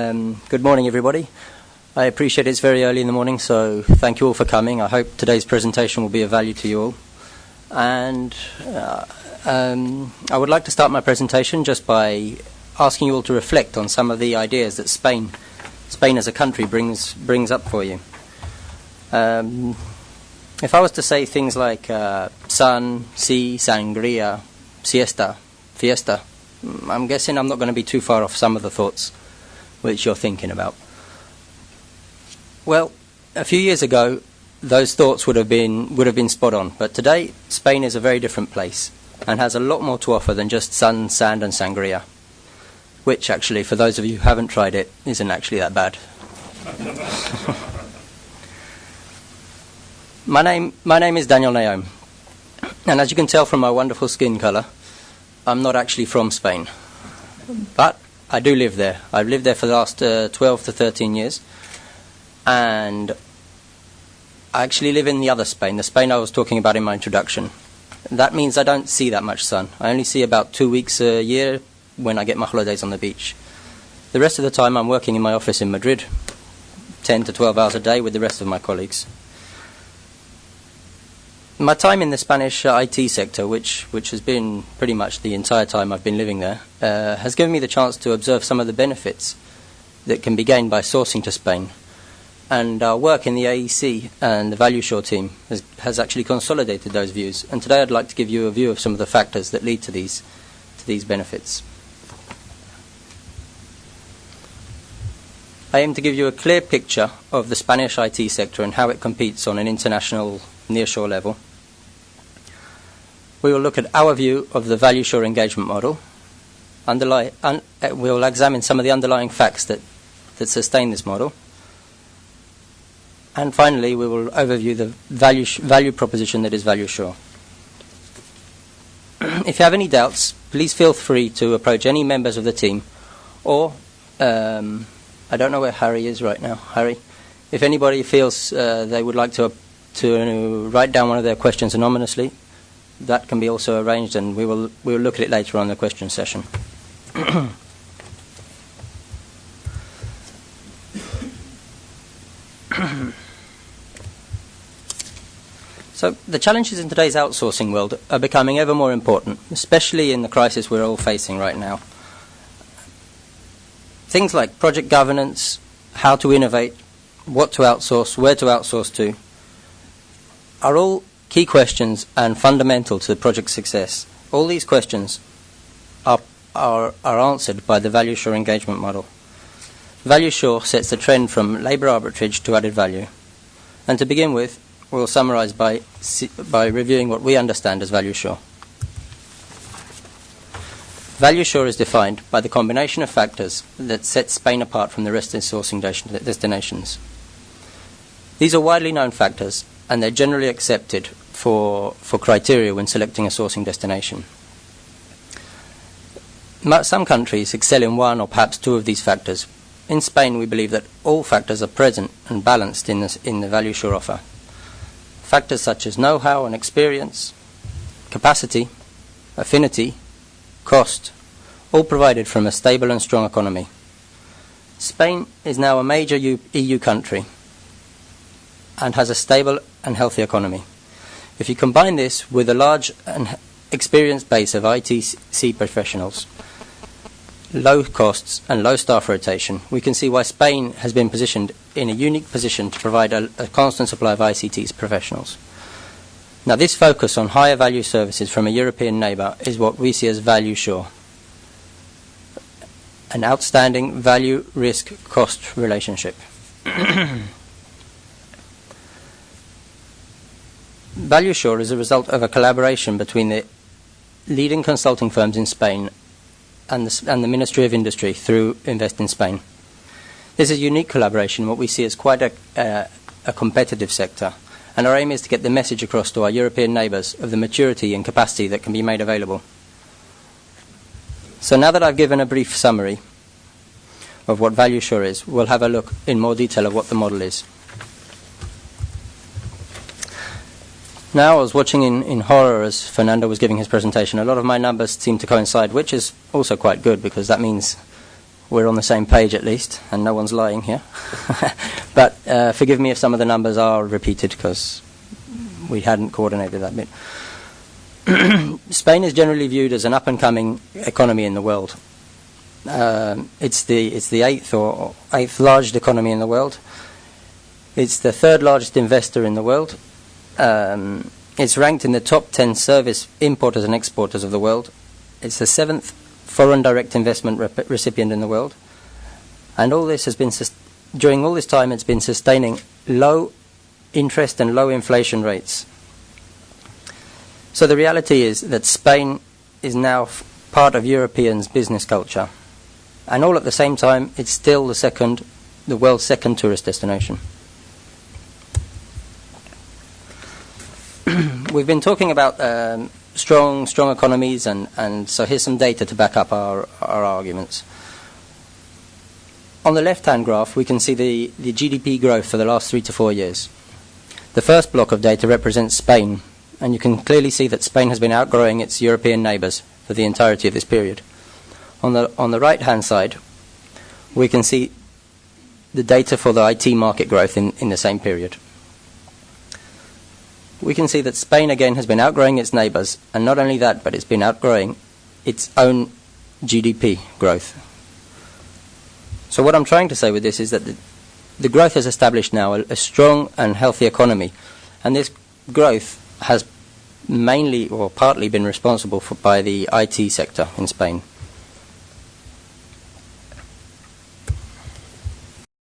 Good morning, everybody. I appreciate it's very early in the morning, so thank you all for coming. I hope today's presentation will be of value to you all. And I would like to start my presentation just by asking you all to reflect on some of the ideas that Spain as a country brings up for you. If I was to say things like sun, sea, sangria, siesta, fiesta, I'm guessing I'm not going to be too far off some of the thoughts which you're thinking about. Well, a few years ago, those thoughts would have been spot on. But today, Spain is a very different place and has a lot more to offer than just sun, sand, and sangria, which actually, for those of you who haven't tried it, isn't actually that bad. My name is Daniel Naum, and as you can tell from my wonderful skin colour, I'm not actually from Spain, but I do live there. I've lived there for the last 12 to 13 years, and I actually live in the other Spain, the Spain I was talking about in my introduction. That means I don't see that much sun. I only see about 2 weeks a year when I get my holidays on the beach. The rest of the time I'm working in my office in Madrid, 10 to 12 hours a day with the rest of my colleagues. My time in the Spanish IT sector, which has been pretty much the entire time I've been living there, has given me the chance to observe some of the benefits that can be gained by sourcing to Spain. And our work in the AEC and the valueshore team has actually consolidated those views. And today I'd like to give you a view of some of the factors that lead to these benefits. I aim to give you a clear picture of the Spanish IT sector and how it competes on an international nearshore level. We will look at our view of the valueshore engagement model. We will examine some of the underlying facts that sustain this model. And finally, we will overview the value proposition that is valueshore. If you have any doubts, please feel free to approach any members of the team, or I don't know where Harry is right now. Harry, if anybody feels they would like to write down one of their questions anonymously, that can be also arranged, and we will look at it later on in the question session. So the challenges in today's outsourcing world are becoming ever more important, especially in the crisis we're all facing right now. Things like project governance, how to innovate, what to outsource, where to outsource to, are all key questions and fundamental to the project's success. All these questions are answered by the valueshore engagement model. Valueshore sets the trend from labour arbitrage to added value. And to begin with, we'll summarise by reviewing what we understand as valueshore. Valueshore is defined by the combination of factors that set Spain apart from the rest of the sourcing destinations. These are widely known factors, and they're generally accepted for criteria when selecting a sourcing destination. Some countries excel in one or perhaps two of these factors. In Spain, we believe that all factors are present and balanced in the valueshore offer. Factors such as know-how and experience, capacity, affinity, cost, all provided from a stable and strong economy. Spain is now a major EU country and has a stable and healthy economy. If you combine this with a large and experienced base of ITC professionals, low costs and low staff rotation, we can see why Spain has been positioned in a unique position to provide a constant supply of ICT professionals. Now, this focus on higher value services from a European neighbour is what we see as valueshore, an outstanding value-risk-cost relationship. Valueshore is a result of a collaboration between the leading consulting firms in Spain and the Ministry of Industry through Invest in Spain. This is a unique collaboration, what we see as quite a competitive sector, and our aim is to get the message across to our European neighbours of the maturity and capacity that can be made available. So now that I've given a brief summary of what valueshore is, we'll have a look in more detail of what the model is. Now, I was watching in horror as Fernando was giving his presentation. A lot of my numbers seem to coincide, which is also quite good, because that means we're on the same page at least, and no one's lying here. But forgive me if some of the numbers are repeated, because we hadn't coordinated that bit. Spain is generally viewed as an up-and-coming economy in the world. It's the eighth largest economy in the world. It's the third largest investor in the world. It's ranked in the top 10 service importers and exporters of the world. It's the 7th foreign direct investment recipient in the world. And all this has been, during all this time, it's been sustaining low interest and low inflation rates. So the reality is that Spain is now part of Europeans' business culture. And all at the same time, it's still the world's second tourist destination. We've been talking about strong economies, and so here's some data to back up our arguments. On the left-hand graph, we can see the GDP growth for the last 3 to 4 years. The first block of data represents Spain, and you can clearly see that Spain has been outgrowing its European neighbours for the entirety of this period. On the right-hand side, we can see the data for the IT market growth in the same period. We can see that Spain again has been outgrowing its neighbours, and not only that, but it's been outgrowing its own GDP growth. So what I'm trying to say with this is that the growth has established now a strong and healthy economy, and this growth has mainly or partly been responsible by the IT sector in Spain.